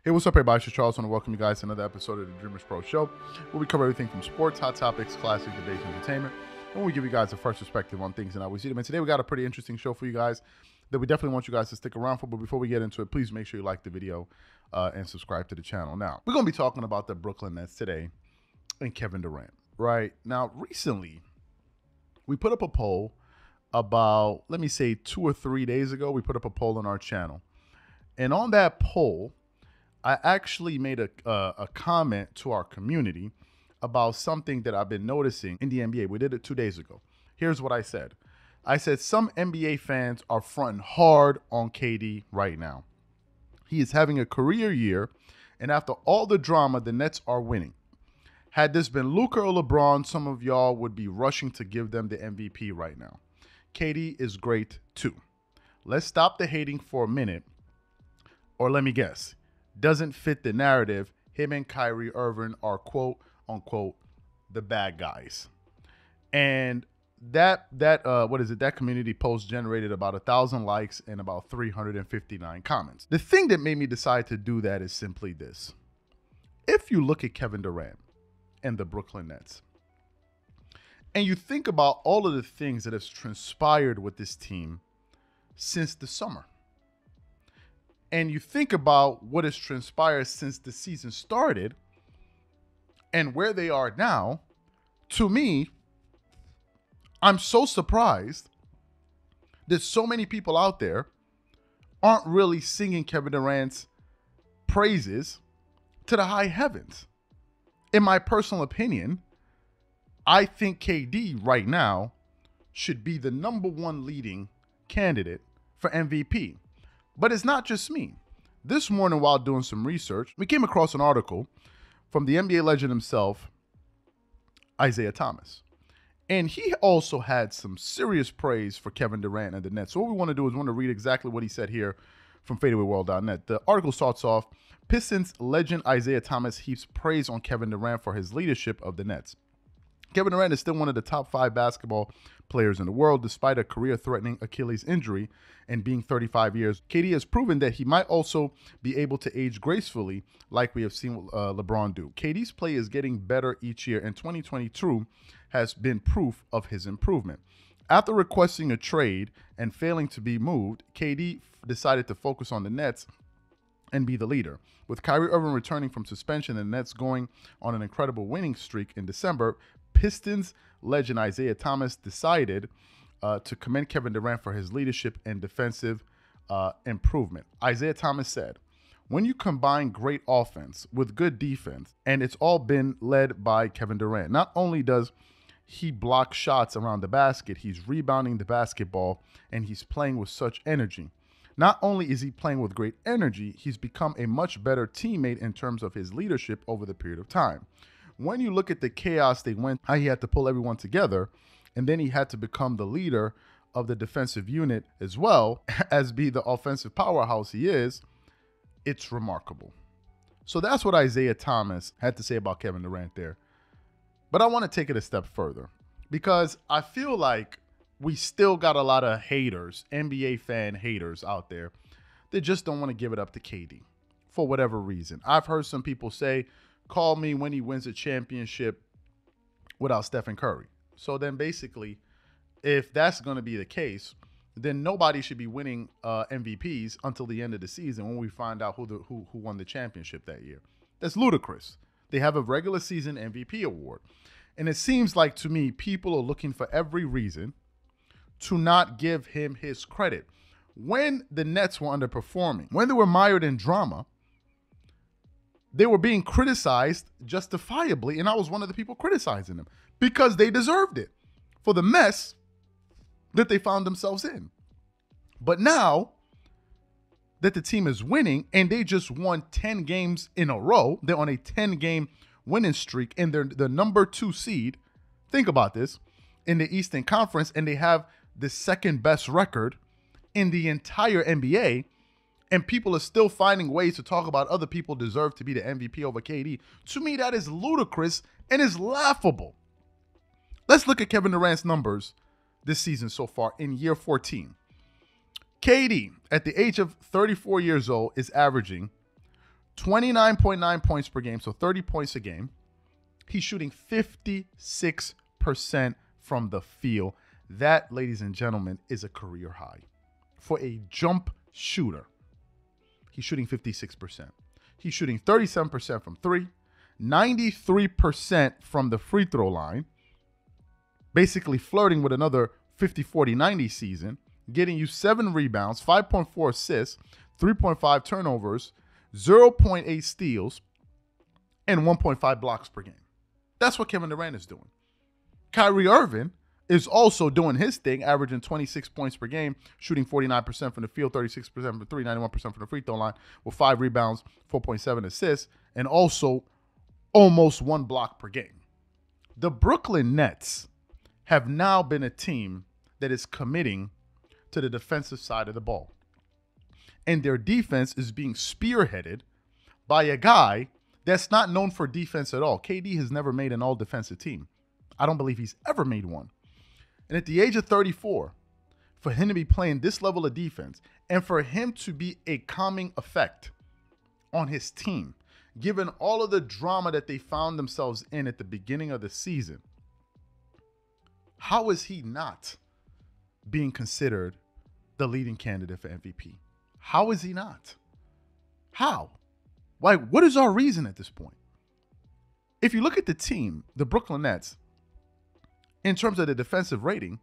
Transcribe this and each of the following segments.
Hey, what's up, everybody? It's Charles. I want to welcome you guys to another episode of the Dreamerspro Show, where we cover everything from sports, hot topics, classic debates, and entertainment, and we give you guys a fresh perspective on things and how we see them. And today we got a pretty interesting show for you guys that we definitely want you guys to stick around for. But before we get into it, please make sure you like the video and subscribe to the channel. Now, we're going to be talking about the Brooklyn Nets today and Kevin Durant. Right now, recently, we put up a poll about, let me say, 2 or 3 days ago. We put up a poll on our channel, and on that poll, I actually made a comment to our community about something that I've been noticing in the NBA. We did it 2 days ago. Here's what I said. I said some NBA fans are fronting hard on KD right now. He is having a career year, and after all the drama, the Nets are winning. Had this been Luka or LeBron, some of y'all would be rushing to give them the MVP right now. KD is great too. Let's stop the hating for a minute, or let me guess. Doesn't fit the narrative. Him and Kyrie Irving are quote unquote the bad guys. And that community post generated about 1,000 likes and about 359 comments. The thing that made me decide to do that is simply this. If you look at Kevin Durant and the Brooklyn Nets, and you think about all of the things that have transpired with this team since the summer, and you think about what has transpired since the season started and where they are now, to me, I'm so surprised that so many people out there aren't really singing Kevin Durant's praises to the high heavens. In my personal opinion, I think KD right now should be the #1 leading candidate for MVP. But it's not just me. This morning, while doing some research, we came across an article from the NBA legend himself, Isaiah Thomas. And he also had some serious praise for Kevin Durant and the Nets. So what we want to do is we want to read exactly what he said here from fadeawayworld.net. The article starts off, Pistons legend Isaiah Thomas heaps praise on Kevin Durant for his leadership of the Nets. Kevin Durant is still one of the top 5 basketball players in the world, despite a career-threatening Achilles injury and being 35 years. KD has proven that he might also be able to age gracefully like we have seen LeBron do. KD's play is getting better each year, and 2022 has been proof of his improvement. After requesting a trade and failing to be moved, KD decided to focus on the Nets and be the leader. With Kyrie Irving returning from suspension and the Nets going on an incredible winning streak in December, Pistons legend Isaiah Thomas decided to commend Kevin Durant for his leadership and defensive improvement. Isaiah Thomas said, when you combine great offense with good defense, and it's all been led by Kevin Durant, not only does he block shots around the basket, he's rebounding the basketball, and he's playing with such energy. Not only is he playing with great energy, he's become a much better teammate in terms of his leadership over the period of time. When you look at the chaos they went, how he had to pull everyone together, and then he had to become the leader of the defensive unit as well as be the offensive powerhouse he is, it's remarkable. So that's what Isaiah Thomas had to say about Kevin Durant there. But I want to take it a step further because I feel like we still got a lot of haters, NBA fan haters out there that just don't want to give it up to KD for whatever reason. I've heard some people say, call me when he wins a championship without Stephen Curry. So then basically, if that's going to be the case, then nobody should be winning MVPs until the end of the season when we find out who won the championship that year. That's ludicrous. They have a regular season MVP award. And it seems like to me, people are looking for every reason to not give him his credit. When the Nets were underperforming, when they were mired in drama, they were being criticized justifiably, and I was one of the people criticizing them because they deserved it for the mess that they found themselves in. But now that the team is winning and they just won 10 games in a row, they're on a 10-game winning streak and they're the #2 seed. Think about this, in the Eastern Conference, and they have the second best record in the entire NBA. And people are still finding ways to talk about other people deserve to be the MVP over KD. To me, that is ludicrous and is laughable. Let's look at Kevin Durant's numbers this season so far in year 14. KD, at the age of 34 years old, is averaging 29.9 points per game, so 30 points a game. He's shooting 56% from the field. That, ladies and gentlemen, is a career high. For a jump shooter, he's shooting 56%. He's shooting 37% from three, 93% from the free throw line, basically flirting with another 50-40-90 season, getting you 7 rebounds, 5.4 assists, 3.5 turnovers, 0.8 steals, and 1.5 blocks per game. That's what Kevin Durant is doing. Kyrie Irving is also doing his thing, averaging 26 points per game, shooting 49% from the field, 36% from three, 91% from the free throw line, with 5 rebounds, 4.7 assists, and also almost 1 block per game. The Brooklyn Nets have now been a team that is committing to the defensive side of the ball. And their defense is being spearheaded by a guy that's not known for defense at all. KD has never made an all-defensive team. I don't believe he's ever made one. And at the age of 34, for him to be playing this level of defense and for him to be a calming effect on his team, given all of the drama that they found themselves in at the beginning of the season, how is he not being considered the leading candidate for MVP? How is he not? How? Like, what is our reason at this point? If you look at the team, the Brooklyn Nets, in terms of the defensive rating,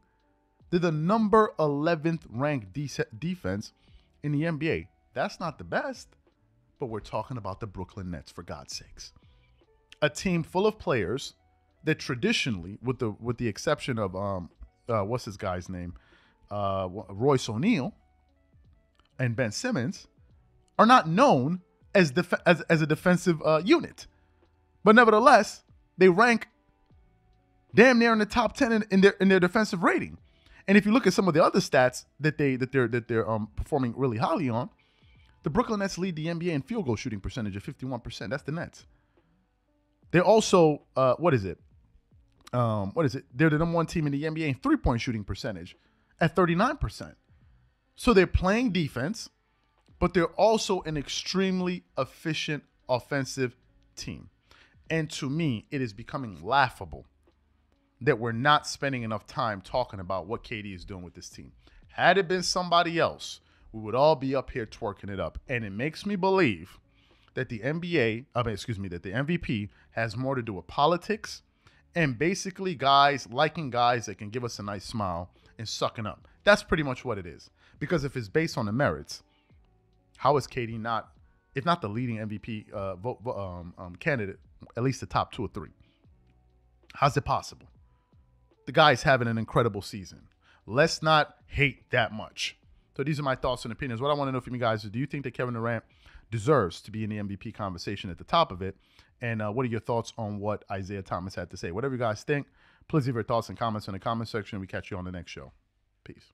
they're the number 11th ranked defense in the NBA. That's not the best, but we're talking about the Brooklyn Nets, for God's sakes. A team full of players that traditionally, with the exception of what's his guy's name, Royce O'Neal and Ben Simmons, are not known as a defensive unit, but nevertheless they rank damn near in the top 10 in their defensive rating. And if you look at some of the other stats that they're performing really highly on, the Brooklyn Nets lead the NBA in field goal shooting percentage of 51%. That's the Nets. They're also what is it? They're the number 1 team in the NBA in 3-point shooting percentage at 39%. So they're playing defense, but they're also an extremely efficient offensive team. And to me, it is becoming laughable that we're not spending enough time talking about what KD is doing with this team. Had it been somebody else, we would all be up here twerking it up. And it makes me believe that the MVP has more to do with politics and basically guys liking guys that can give us a nice smile and sucking up. That's pretty much what it is. Because if it's based on the merits, how is KD not, if not the leading MVP candidate, at least the top 2 or 3? How's it possible? The guy's having an incredible season. Let's not hate that much. So these are my thoughts and opinions. What I want to know from you guys is, do you think that Kevin Durant deserves to be in the MVP conversation at the top of it? And what are your thoughts on what Isaiah Thomas had to say? Whatever you guys think, please leave your thoughts and comments in the comment section. We catch you on the next show. Peace.